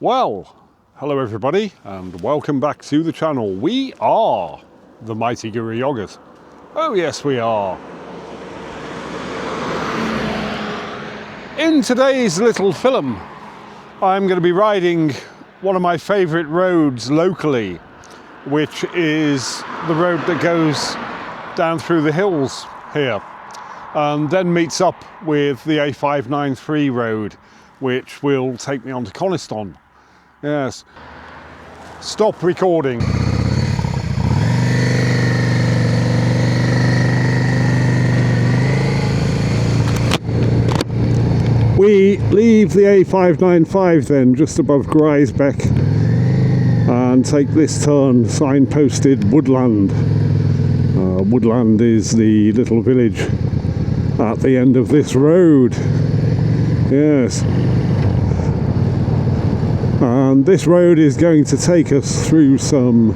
Well, hello everybody and welcome back to the channel. We are the Mighty Guru Yoghourt. Oh yes, we are. In today's little film, I'm going to be riding one of my favourite roads locally, which is the road that goes down through the hills here and then meets up with the A593 road, which will take me on to Coniston. Yes. Stop recording. We leave the A595 then just above Grizebeck and take this turn signposted Woodland. Woodland is the little village at the end of this road. Yes. And this road is going to take us through some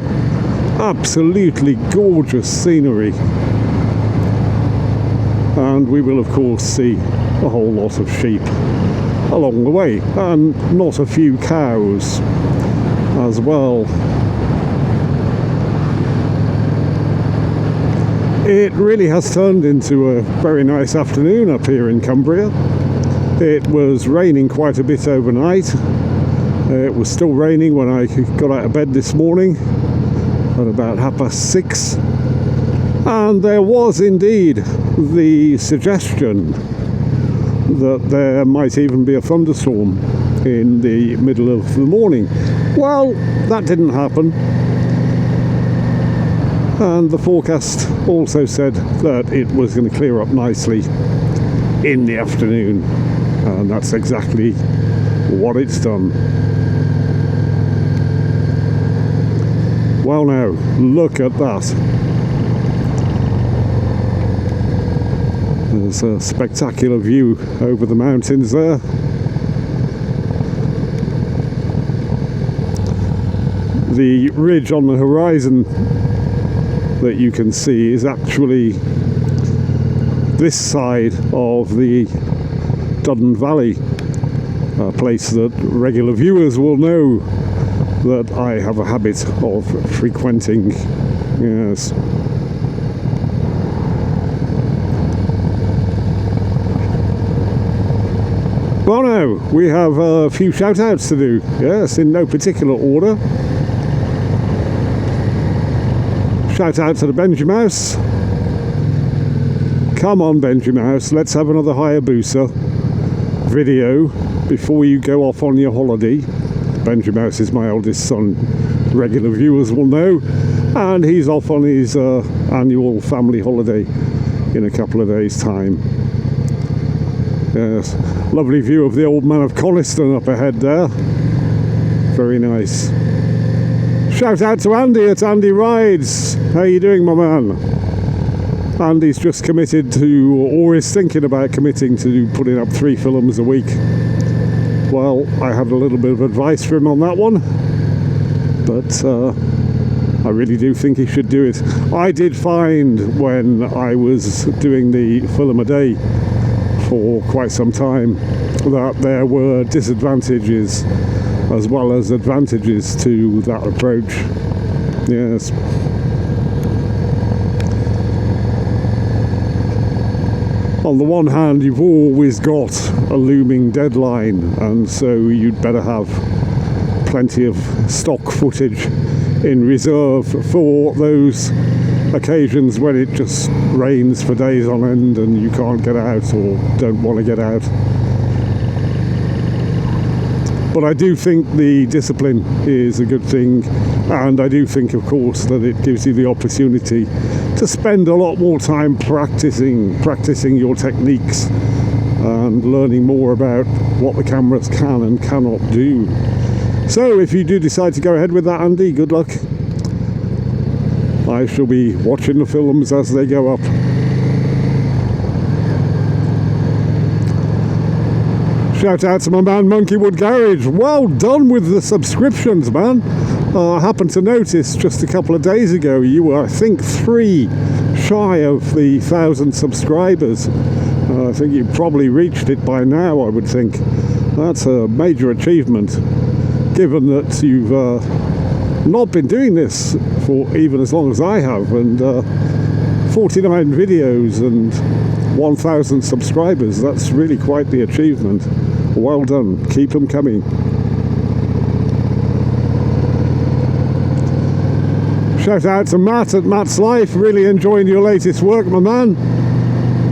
absolutely gorgeous scenery. And we will of course see a whole lot of sheep along the way, and not a few cows as well. It really has turned into a very nice afternoon up here in Cumbria. It was raining quite a bit overnight. It was still raining when I got out of bed this morning at about 6:30, and there was indeed the suggestion that there might even be a thunderstorm in the middle of the morning. Well, that didn't happen, and the forecast also said that it was going to clear up nicely in the afternoon, and that's exactly what it's done. Well now, look at that. There's a spectacular view over the mountains there. The ridge on the horizon that you can see is actually this side of the Duddon Valley, a place that regular viewers will know that I have a habit of frequenting. Yes. Well now, we have a few shout outs to do. Yes, in no particular order. Shout out to the Benji Mouse. Come on Benji Mouse, let's have another Hayabusa video before you go off on your holiday. Benji Mouse is my eldest son, regular viewers will know, and he's off on his annual family holiday in a couple of days' time. Yes, lovely view of the old man of Coniston up ahead there. Very nice. Shout out to Andy at Andy Rides. How you doing, my man? Andy's just committed to, or is thinking about committing to, putting up 3 films a week. Well, I had a little bit of advice for him on that one, but I really do think he should do it. I did find when I was doing the film a day for quite some time that there were disadvantages as well as advantages to that approach. Yes. On the one hand, you've always got a looming deadline, and so you'd better have plenty of stock footage in reserve for those occasions when it just rains for days on end and you can't get out or don't want to get out. But I do think the discipline is a good thing, and I do think of course that it gives you the opportunity to spend a lot more time practicing your techniques and learning more about what the cameras can and cannot do. So if you do decide to go ahead with that, Andy, good luck. I shall be watching the films as they go up. Shout out to my man Monkeywood Garage. Well done with the subscriptions, man. I happened to notice just a couple of days ago you were, I think, 3 shy of the 1,000 subscribers. I think you probably reached it by now, I would think. That's a major achievement. given that you've not been doing this for even as long as I have, and 49 videos and 1,000 subscribers. That's really quite the achievement. Well done. Keep them coming. Shout out to Matt at Matt's Life. Really enjoying your latest work, my man.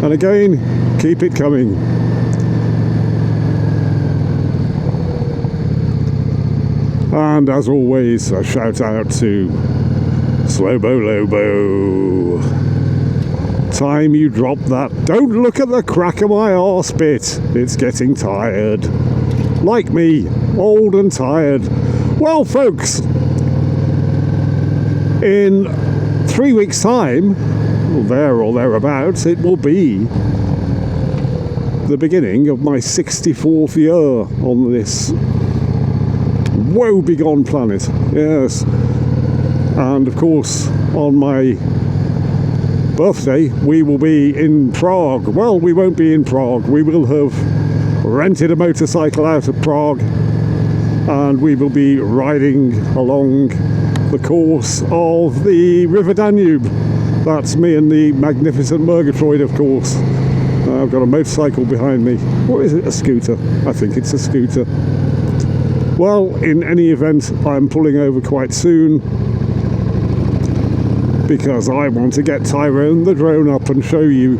And again, keep it coming. And as always, a shout out to Slobo Lobo. Time you drop that. Don't look at the crack of my arse bit. It's getting tired. Like me, old and tired. Well, folks, in 3 weeks' time, or there or thereabouts, it will be the beginning of my 64th year on this woe-begone planet. Yes. And of course, on my birthday, we will be in Prague. Well, we won't be in Prague. We will have rented a motorcycle out of Prague, and we will be riding along the course of the River Danube. That's me and the magnificent Murgatroyd, of course. I've got a motorcycle behind me. Or is it a scooter? I think it's a scooter. Well, in any event, I'm pulling over quite soon because I want to get Tyrone the drone up and show you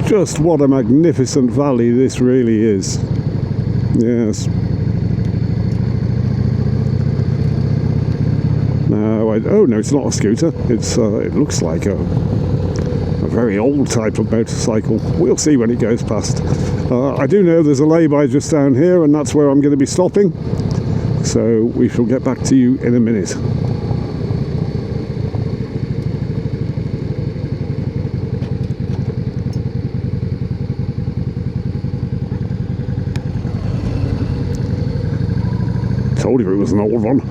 just what a magnificent valley this really is. Yes. Oh no, it's not a scooter. It looks like a very old type of motorcycle. We'll see when it goes past. I do know there's a lay-by just down here, and that's where I'm going to be stopping. So we shall get back to you in a minute. Told you it was an old one.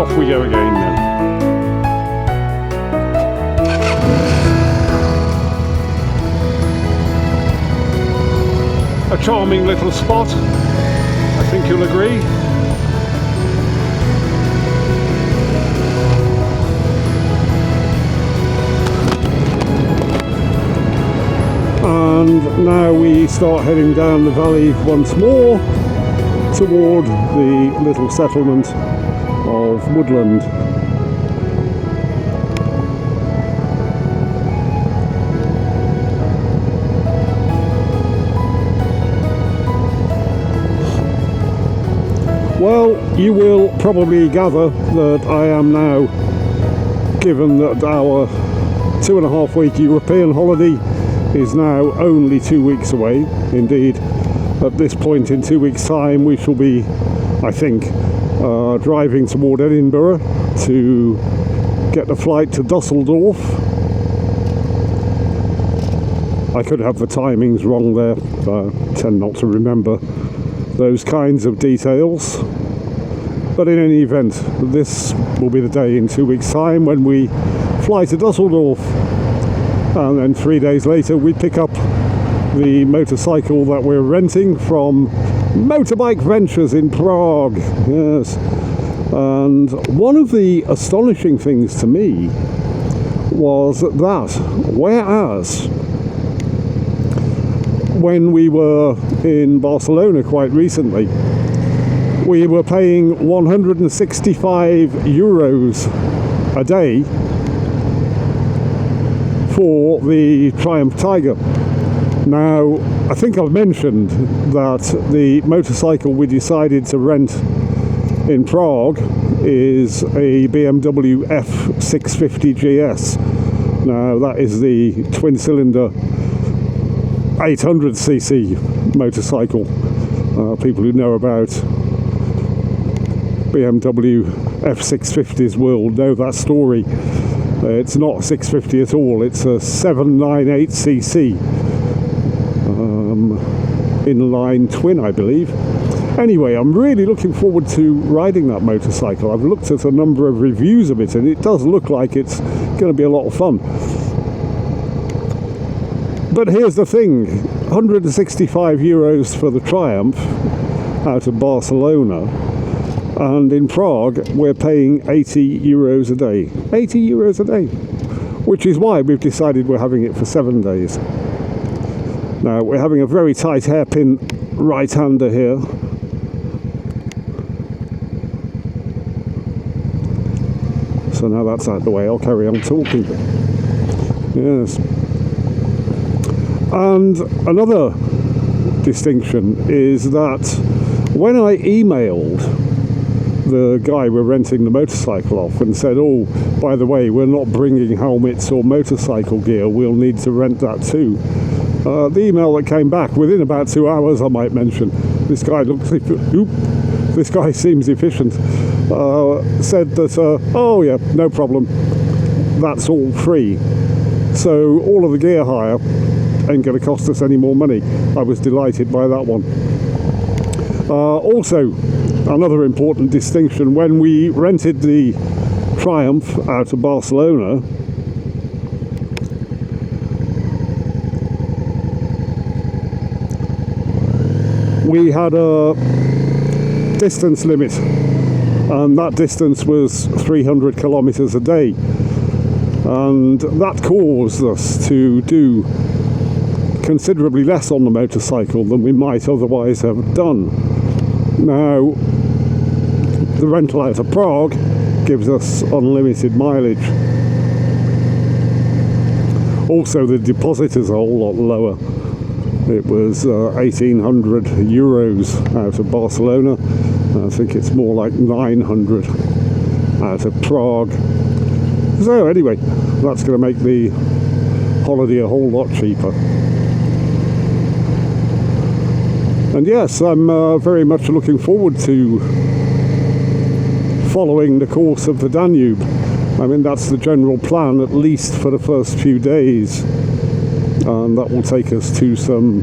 Off we go again then. A charming little spot, I think you'll agree. And now we start heading down the valley once more toward the little settlement of Woodland. You will probably gather that I am now, given that our 2.5 week European holiday is now only 2 weeks away. Indeed, at this point in 2 weeks' time we shall be, I think, driving toward Edinburgh to get a flight to Dusseldorf. I could have the timings wrong there, I tend not to remember those kinds of details. But in any event, this will be the day in 2 weeks' time when we fly to Dusseldorf, and then 3 days later we pick up the motorcycle that we're renting from Motorbike Ventures in Prague. Yes. And one of the astonishing things to me was that whereas when we were in Barcelona quite recently, we were paying 165 euros a day for the Triumph Tiger. Now, I think I've mentioned that the motorcycle we decided to rent in Prague is a BMW F650 GS. Now, that is the twin-cylinder 800cc motorcycle. People who know about BMW F650's world know that story. It's not a 650 at all, it's a 798cc inline twin, I believe. Anyway, I'm really looking forward to riding that motorcycle. I've looked at a number of reviews of it and it does look like it's going to be a lot of fun. But here's the thing, 165 euros for the Triumph out of Barcelona, and in Prague we're paying 80 euros a day. 80 euros a day, which is why we've decided we're having it for 7 days. Now, we're having a very tight hairpin right-hander here. So now that's out of the way, I'll carry on talking. Yes. And another distinction is that when I emailed the guy we're renting the motorcycle off and said, oh, by the way, we're not bringing helmets or motorcycle gear, we'll need to rent that too. The email that came back within about 2 hours, I might mention, this guy this guy seems efficient, said that, oh yeah, no problem, that's all free. So all of the gear hire ain't going to cost us any more money. I was delighted by that one. Also, another important distinction, when we rented the Triumph out of Barcelona, we had a distance limit, and that distance was 300 kilometers a day, and that caused us to do considerably less on the motorcycle than we might otherwise have done. Now, the rental out of Prague gives us unlimited mileage. Also, the deposit is a whole lot lower. It was 1,800 euros out of Barcelona. I think it's more like 900 out of Prague. So anyway, that's going to make the holiday a whole lot cheaper. And yes, I'm very much looking forward to following the course of the Danube. I mean, that's the general plan, at least for the first few days. And that will take us to some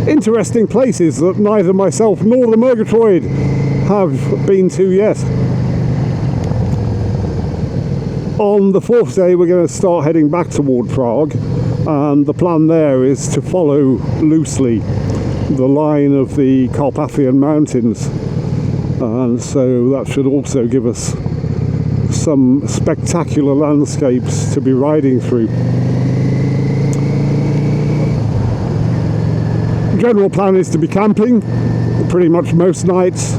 interesting places that neither myself nor the Murgatroyd have been to yet. On the 4th day we're going to start heading back toward Prague, and the plan there is to follow loosely the line of the Carpathian Mountains, and so that should also give us some spectacular landscapes to be riding through. General plan is to be camping pretty much most nights.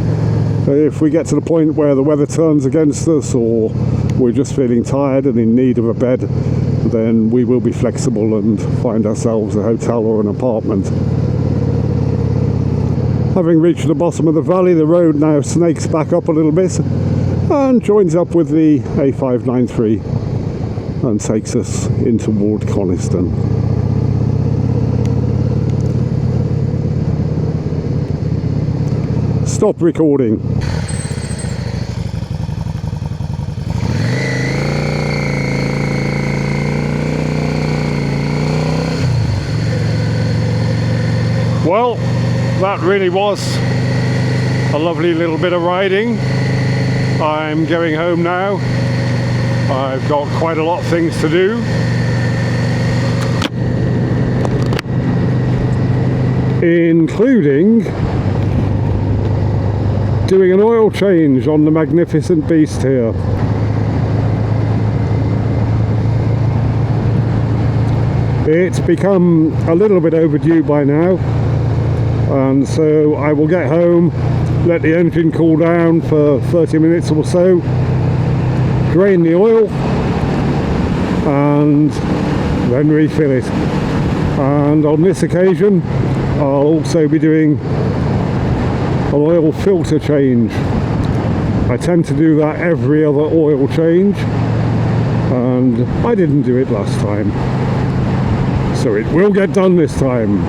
If we get to the point where the weather turns against us, or we're just feeling tired and in need of a bed, then we will be flexible and find ourselves a hotel or an apartment. Having reached the bottom of the valley, the road now snakes back up a little bit and joins up with the A593 and takes us in toward Coniston. Stop recording. Well, that really was a lovely little bit of riding. I'm going home now. I've got quite a lot of things to do. Including doing an oil change on the magnificent beast here. It's become a little bit overdue by now, and so I will get home, let the engine cool down for 30 minutes or so, drain the oil and then refill it. And on this occasion I'll also be doing an oil filter change. I tend to do that every other oil change, and I didn't do it last time, so it will get done this time.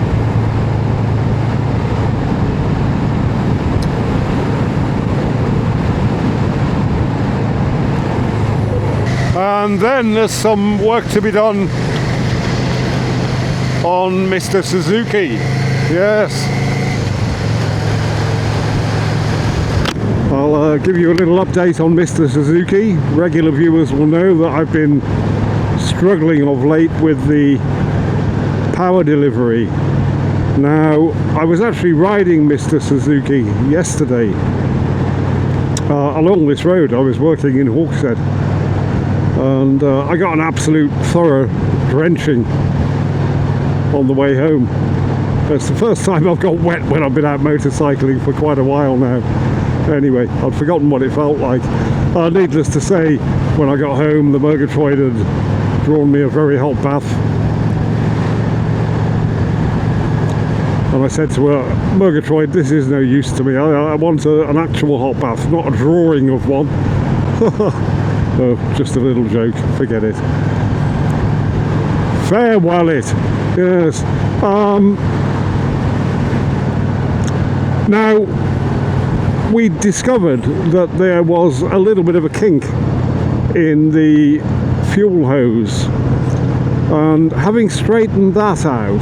And then there's some work to be done on Mr. Suzuki. Yes. I'll give you a little update on Mr. Suzuki. Regular viewers will know that I've been struggling of late with the power delivery. Now, I was actually riding Mr. Suzuki yesterday along this road. I was working in Hawkshead, and I got an absolute thorough drenching on the way home. It's the first time I've got wet when I've been out motorcycling for quite a while now. Anyway, I'd forgotten what it felt like. Needless to say, when I got home, the Murgatroyd had drawn me a very hot bath. And I said to her, Murgatroyd, this is no use to me. I want an actual hot bath, not a drawing of one. Oh, just a little joke, forget it. Farewell it, yes. Now, we discovered that there was a little bit of a kink in the fuel hose, and having straightened that out,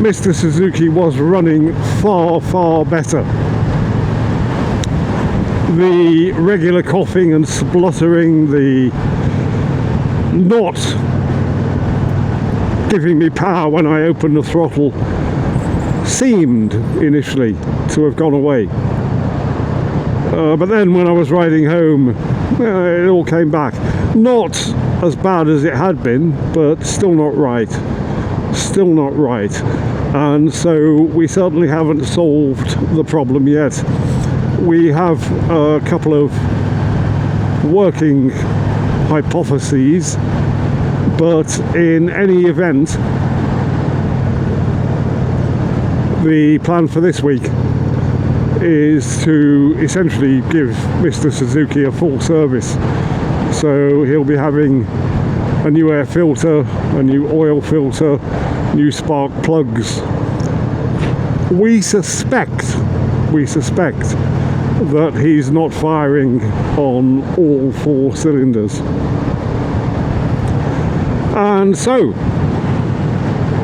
Mr. Suzuki was running far, far better. The regular coughing and spluttering, the not giving me power when I opened the throttle seemed initially to have gone away, but then when I was riding home, it all came back. Not as bad as it had been, but still not right, and so we certainly haven't solved the problem yet. We have a couple of working hypotheses, but in any event, the plan for this week is to essentially give Mr. Suzuki a full service. So he'll be having a new air filter, a new oil filter, new spark plugs. We suspect that he's not firing on all 4 cylinders. And so,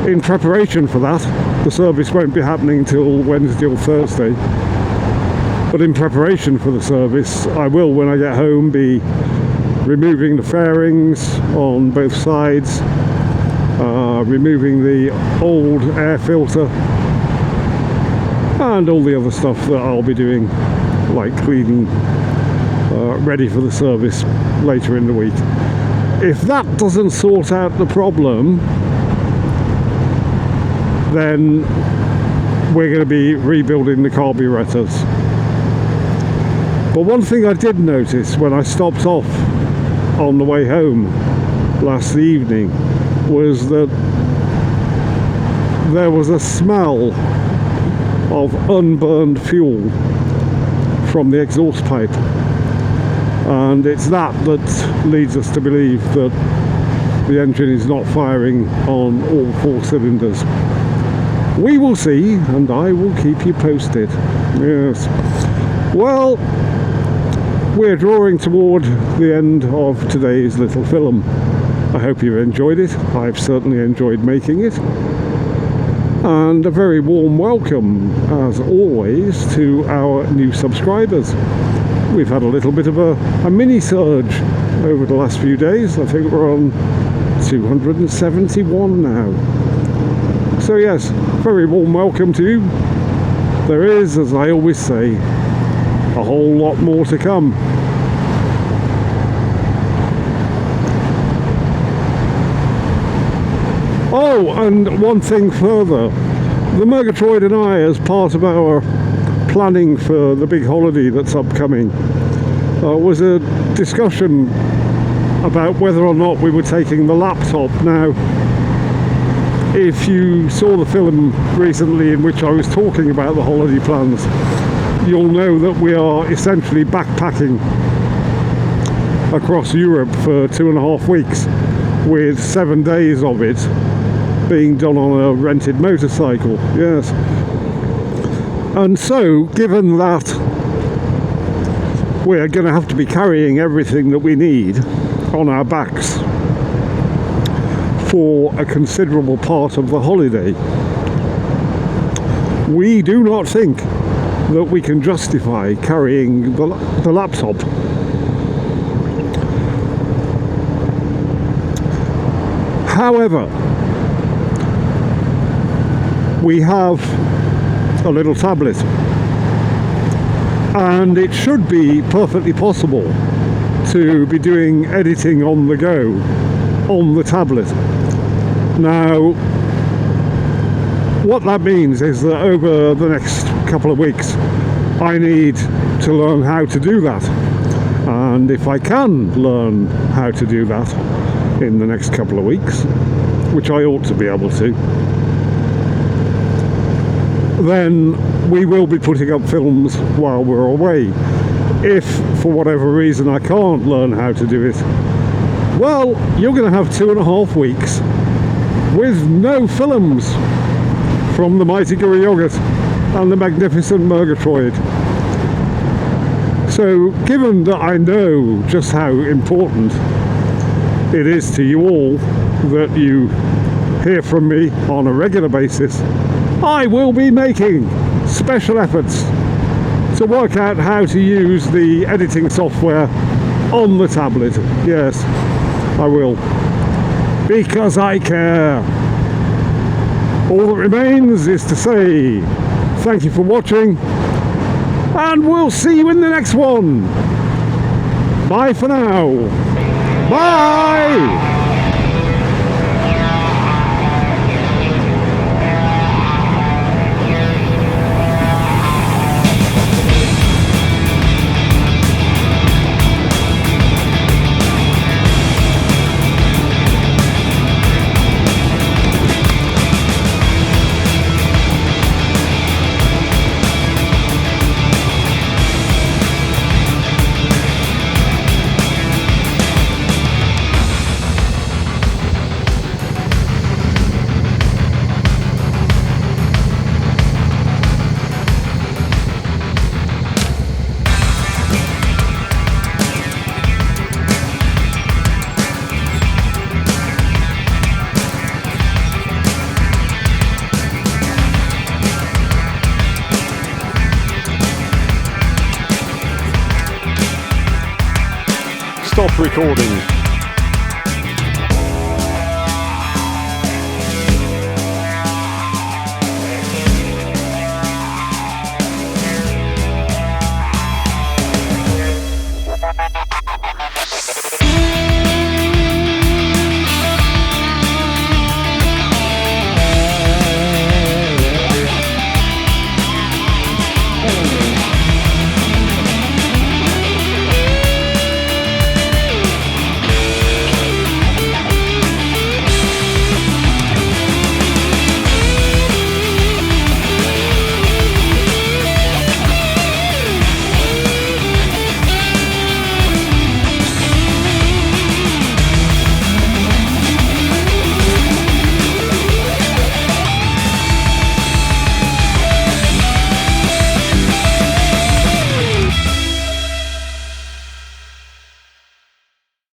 in preparation for that, the service won't be happening until Wednesday or Thursday, but in preparation for the service, I will, when I get home, be removing the fairings on both sides, removing the old air filter, and all the other stuff that I'll be doing, like cleaning, ready for the service later in the week. If that doesn't sort out the problem, then we're going to be rebuilding the carburetors. But one thing I did notice when I stopped off on the way home last evening was that there was a smell of unburned fuel from the exhaust pipe, and it's that leads us to believe that the engine is not firing on all 4 cylinders. We will see, and I will keep you posted. Yes. Well, we're drawing toward the end of today's little film. I hope you've enjoyed it. I've certainly enjoyed making it. And a very warm welcome, as always, to our new subscribers. We've had a little bit of a mini surge over the last few days. I think we're on 271 now. So yes, very warm welcome to you. There is, as I always say, a whole lot more to come. Oh, and one thing further. The Murgatroyd and I, as part of our planning for the big holiday that's upcoming, was a discussion about whether or not we were taking the laptop. Now, if you saw the film recently in which I was talking about the holiday plans, you'll know that we are essentially backpacking across Europe for 2.5 weeks, with 7 days of it being done on a rented motorcycle. Yes. And so, given that we're going to have to be carrying everything that we need on our backs for a considerable part of the holiday, we do not think that we can justify carrying the laptop. However, we have a little tablet, and it should be perfectly possible to be doing editing on the go on the tablet. Now, what that means is that over the next couple of weeks I need to learn how to do that, and if I can learn how to do that in the next couple of weeks, which I ought to be able to, then we will be putting up films while we're away. If for whatever reason I can't learn how to do it, well, you're going to have 2.5 weeks with no films from the Mighty Guru Yoghourt and the magnificent Murgatroyd. So, given that I know just how important it is to you all that you hear from me on a regular basis, I will be making special efforts to work out how to use the editing software on the tablet. Yes, I will. Because I care. All that remains is to say thank you for watching, and we'll see you in the next one. Bye for now. Bye! Stop recording.